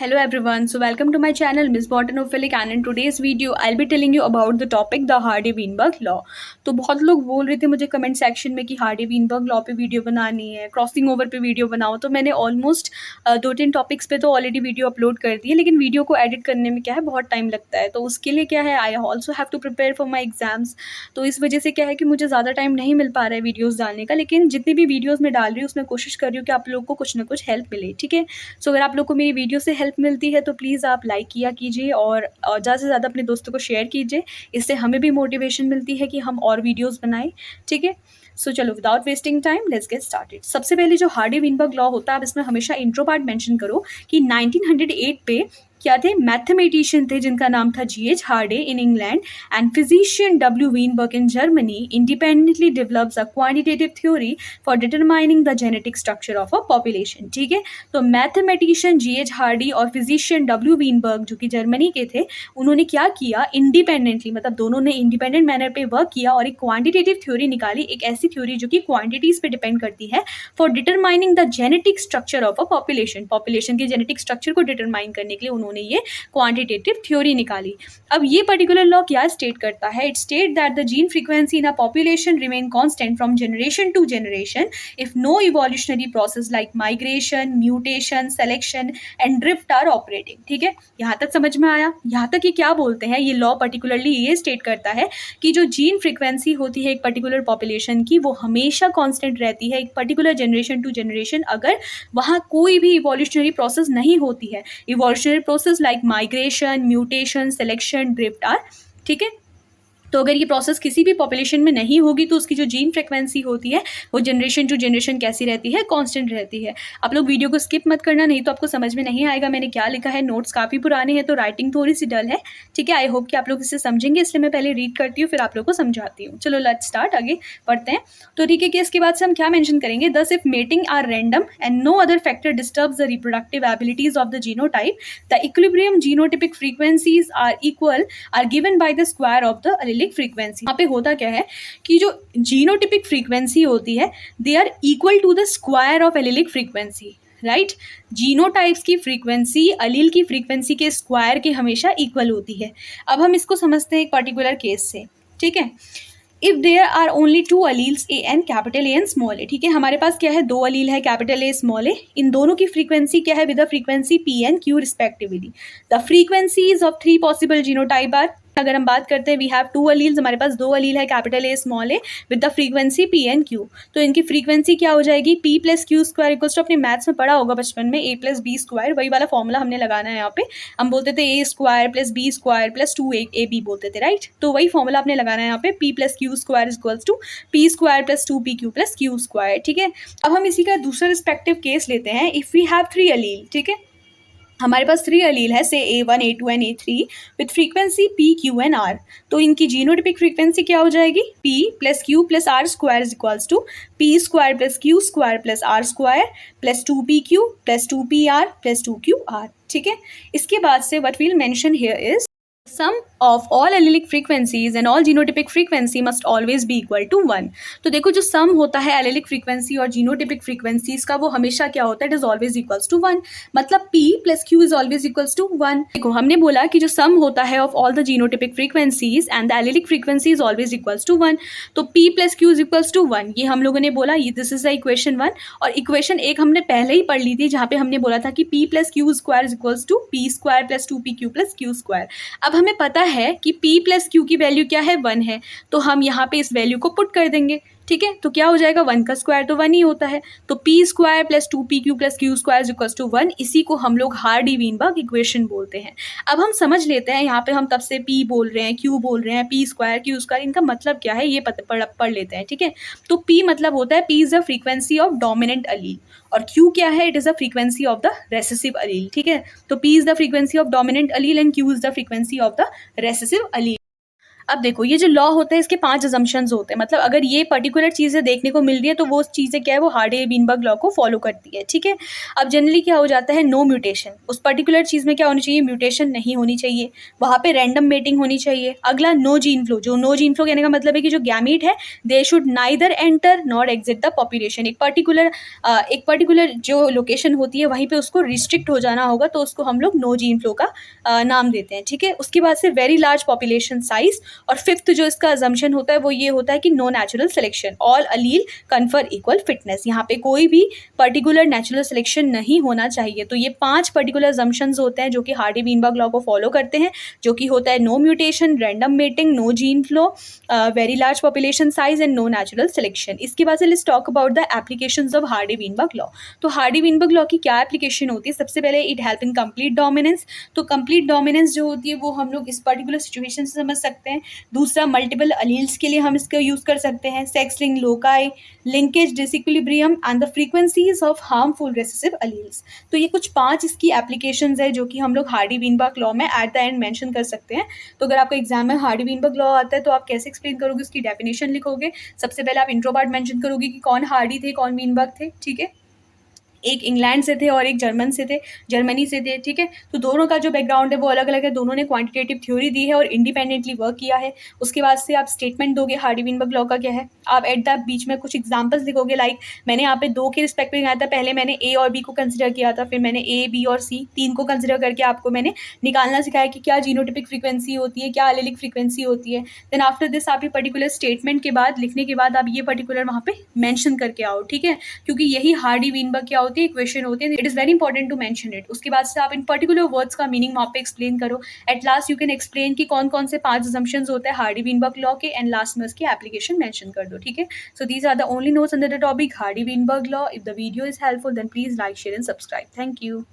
Hello everyone, so welcome to my channel Miss Botanophilic and in today's video I'll be telling you about the topic the Hardy-Weinberg law। तो बहुत लोग बोल रहे थे मुझे comment section में कि हार्डी-विनबर्ग लॉ पे वीडियो बनानी है, क्रॉसिंग ओवर पे वीडियो बनाओ। तो मैंने ऑलमोस्ट 2-3 टॉपिक्स पे तो ऑलरेडी वीडियो अपलोड कर दी है, लेकिन वीडियो को एडिट करने में क्या है बहुत टाइम लगता है। तो उसके लिए क्या है I also have to prepare for my exams. तो इस वजह से क्या है कि मुझे ज़्यादा टाइम नहीं मिल पा रहा है वीडियोज़ डालने का, लेकिन जितनी भी वीडियोज़ मैं डाल रही हूँ उसमें कोशिश कर रही हूँ कि आप लोग को कुछ ना कुछ हेल्प मिले। ठीक है, सो अगर आप लोग को मेरी वीडियो से हेल्प मिलती है तो प्लीज़ आप लाइक किया कीजिए और ज़्यादा से ज़्यादा अपने दोस्तों को शेयर कीजिए। इससे हमें भी मोटिवेशन मिलती है कि हम और वीडियोस बनाएं। ठीक है, सो चलो without wasting time let's get started. सबसे पहले जो हार्डी-विनबर्ग लॉ होता है, आप इसमें हमेशा इंट्रो पार्ट मेंशन करो कि 1908 पे क्या थे, मैथमेटिशियन थे जिनका नाम था G.H. Hardy in England and physician W. Weinberg in Germany independently develops a quantitative theory for determining the genetic structure of a population. ठीक है, तो मैथमेटिशियन G.H. हार्डी और फिजिशियन W. Weinberg जो कि जर्मनी के थे, उन्होंने क्या किया, इंडिपेंडेंटली मतलब दोनों ने इंडिपेंडेंट मैनर पे वर्क किया और एक क्वांटिटेटिव थ्योरी निकाली, एक ऐसी थ्योरी जो कि क्वांटिटीज पे डिपेंड करती है, for determining the genetic structure of a population के जेनेटिक स्ट्रक्चर को डिटरमाइन करने के लिए उन्होंने ये क्वांटिटेटिव थ्योरी निकाली। अब ये पर्टिकुलर लॉ क्या स्टेट करता है, it state that the gene frequency in a population remain constant from generation to generation if no evolutionary process like migration, mutation, selection and drift are operating. ठीक है, यहाँ तक समझ में आया। यहाँ तक ये क्या बोलते हैं, ये लॉ पर्टिकुलरली ये स्टेट करता है कि जो जीन फ्रीक्वेंसी होती है एक पर्टिकुलर पॉपुलेशन की, वो हमेशा कांस्टेंट रहती है एक पर्टिकुलर जनरेशन टू जनरेशन अगर वहाँ कोई भी इवोल्यूशनरी प्रोसेस नहीं होती है। Evolutionary process like migration, mutation, selection, drift are. ठीक है, तो अगर ये प्रोसेस किसी भी पॉपुलेशन में नहीं होगी तो उसकी जो जीन फ्रीक्वेंसी होती है वो जनरेशन टू जनरेशन कैसी रहती है, कांस्टेंट रहती है। आप लोग वीडियो को स्किप मत करना, नहीं तो आपको समझ में नहीं आएगा मैंने क्या लिखा है। नोट्स काफ़ी पुराने हैं तो राइटिंग थोड़ी सी डल है। ठीक है, आई होप कि आप लोग इसे समझेंगे, इसलिए मैं पहले रीड करती हूँ फिर आप लोग को समझाती हूँ। चलो लेट्स स्टार्ट, आगे पढ़ते हैं। तो ठीक है कि इसके बाद से हम क्या मेंशन करेंगे, thus if mating are random and no other factor disturbs the reproductive abilities of the genotype, the equilibrium genotypic frequencies are equal are given by the square of the allelic frequency. यहाँ पे होता क्या है कि जो genotypic frequency होती है they are equal to the square of allelic frequency, right. Genotypes की फ्रीक्वेंसी अलील की फ्रीक्वेंसी के स्क्वायर के हमेशा इक्वल होती है। अब हम इसको समझते हैं एक पर्टिकुलर केस से। ठीक है, if there are only two alleles A and, capital A and small a. ठीक है, हमारे पास क्या है, दो अलील है कैपिटल ए स्मॉल ए, इन दोनों की फ्रीक्वेंसी क्या है, with the frequency P and Q respectively. The frequencies of three possible genotype are, अगर हम बात करते हैं वी हैव टू अलील्स, हमारे पास दो अलील है capital A small a with the frequency P and Q, तो इनकी फ्रीक्वेंसी क्या हो जाएगी, P plus Q square equals to, अपने मैथ्स में पढ़ा होगा बचपन में, ए प्लस बी स्क्वायर, वही वाला फॉर्मूला हमने लगाना है यहाँ पे। हम बोलते थे A square plus B square plus two A B बोलते थे, राइट। तो वही फॉर्मूला आपने लगाना है यहाँ पे, P plus Q square equals to P square plus two P Q plus Q square. ठीक है, अब हम इसी का दूसरा रिस्पेक्टिव केस लेते हैं, इफ़ वी हैव थ्री अलील। ठीक है, हमारे पास थ्री अलील है, से A1, A2 and A3 with frequency P, Q and R, तो इनकी जीनोटिपिक फ्रीक्वेंसी क्या हो जाएगी, P plus Q plus R square equals to P square plus Q square plus R square plus two P Q plus two P R plus two Q R. ठीक है, इसके बाद से what we'll mention here is sum of all allelic frequencies and all genotypic frequency must always be equal to 1। तो देखो जो sum होता है एलिलिक फ्रीक्वेंसी और जीनोटिपिक फ्रीक्वेंसीज का, वो हमेशा क्या होता है, it is always equals to 1, मतलब p plus Q is always equals to 1। देखो हमने बोला कि जो सम होता है of all the genotypic frequencies and the allelic frequency is always equals to 1, तो p plus Q is equals to 1, ये हम लोगों ने बोला, ये दिस इज द इक्वेशन 1। और इक्वेशन एक हमने पहले ही पढ़ ली थी जहाँ पे हमने बोला था कि p plus Q square is equals to P square plus two P Q plus Q square. अब हमें पता है कि p प्लस क्यू की वैल्यू क्या है, 1 है, तो हम यहाँ पे इस वैल्यू को पुट कर देंगे। ठीक है, तो क्या हो जाएगा, 1 का स्क्वायर तो 1 ही होता है, तो P square plus two P Q plus Q square equals to 1, इसी को हम लोग हार्डी-वीनबर्ग इक्वेशन बोलते हैं। अब हम समझ लेते हैं, यहाँ पे हम तब से p बोल रहे हैं, q बोल रहे हैं, पी स्क्वायर क्यू स्क्वायर, इनका मतलब क्या है ये पढ़ लेते हैं। ठीक है, तो p मतलब होता है, p is the frequency of dominant allele, और q क्या है, it is the frequency of the recessive allele. ठीक है, तो p is the frequency of dominant allele and q is the frequency of the recessive allele. अब देखो ये जो लॉ होता है इसके 5 अजम्पशंस होते हैं, मतलब अगर ये पर्टिकुलर चीज़ें देखने को मिल रही है तो वो चीज़ें क्या है, वो हार्डी-वीनबर्ग लॉ को फॉलो करती है, ठीक है। अब जनरली क्या हो जाता है, नो म्यूटेशन, उस पर्टिकुलर चीज़ में क्या होनी चाहिए, म्यूटेशन नहीं होनी चाहिए, वहाँ पे रैंडम मेटिंग होनी चाहिए। अगला नो जीन फ्लो, जो नो जीन फ्लो कहने का मतलब है कि जो गैमीट है they should neither enter nor exit the population. एक पर्टिकुलर जो लोकेशन होती है वहीं पे उसको रिस्ट्रिक्ट हो जाना होगा, तो उसको हम लोग नो जीन फ्लो का नाम देते हैं, ठीक है। उसके बाद से वेरी लार्ज पॉपुलेशन साइज, और फिफ्थ जो इसका अजम्पशन होता है वो ये होता है कि no natural selection, all allele confer equal fitness, यहाँ पे कोई भी पर्टिकुलर नेचुरल सिलेक्शन नहीं होना चाहिए। तो ये 5 पर्टिकुलर अजम्पशंस होते हैं जो कि हार्डी-वीनबर्ग लॉ को फॉलो करते हैं, जो कि होता है no mutation, random mating, no gene flow, very large population size and no natural selection. इसके बाद से let's talk about the applications of Hardy Weinberg law. तो हार्डी-वीनबर्ग लॉ की क्या एप्लीकेशन होती है, सबसे पहले it help in complete dominance. तो कंप्लीट डोमिनेंस जो होती है वो हम लोग इस पर्टिकुलर सिचुएशन से समझ सकते हैं। दूसरा, मल्टीपल अलील्स के लिए हम इसका यूज़ कर सकते हैं, sex link loci, linkage disequilibrium and the frequencies of harmful recessive alleles. तो ये कुछ 5 इसकी एप्लीकेशंस है जो कि हम लोग हार्डी-वीनबर्ग लॉ में एट द एंड मेंशन कर सकते हैं। तो अगर आपका एग्जाम में हार्डी-वीनबर्ग लॉ आता है तो आप कैसे एक्सप्लेन करोगे, उसकी डेफिनेशन लिखोगे। सबसे पहले आप इंट्रो पार्ट मेंशन करोगे कि कौन हार्डी थे, कौन वीनबर्ग थे, ठीक है। एक इंग्लैंड से थे और एक जर्मनी से थे, ठीक है। तो दोनों का जो बैकग्राउंड है वो अलग अलग है, दोनों ने क्वांटिटेटिव थ्योरी दी है और इंडिपेंडेंटली वर्क किया है। उसके बाद से आप स्टेटमेंट दोगे हार्डी-वीनबर्ग लॉ का क्या है, आप एट द बीच में कुछ एग्जांपल्स लिखोगे, लाइक मैंने यहाँ पे 2 के रिस्पेक्ट में लगाया था, पहले मैंने ए और बी को कंसिडर किया था, फिर मैंने ए, बी और सी 3 को कंसिडर करके आपको मैंने निकालना सिखाया कि क्या जीनोटिपिक फ्रीक्वेंसी होती है, क्या एलेलिक फ्रीक्वेंसी होती है। देन आफ्टर दिस आप ये पर्टिकुलर स्टेटमेंट के बाद लिखने के बाद आप ये पर्टिकुलर वहाँ पे मेंशन करके आओ, ठीक है, क्योंकि यही हार्डी-वीनबर्ग क्या होती है, इक्वेशन होती है। It is very important to mention it. उसके बाद से आप इन पर्टिकुलर वर्ड्स का मीनिंग वहाँ पे एक्सप्लेन करो। At last you can explain कि कौन कौन से 5 अजम्पशंस होते हैं हार्डी-वीनबर्ग लॉ के, एंड लास्ट में उसकी एप्लीकेशन मेंशन कर दो, ठीक है। So these are the only notes under the topic Hardy Weinberg law. If the video is helpful then please like, share and subscribe. Thank you.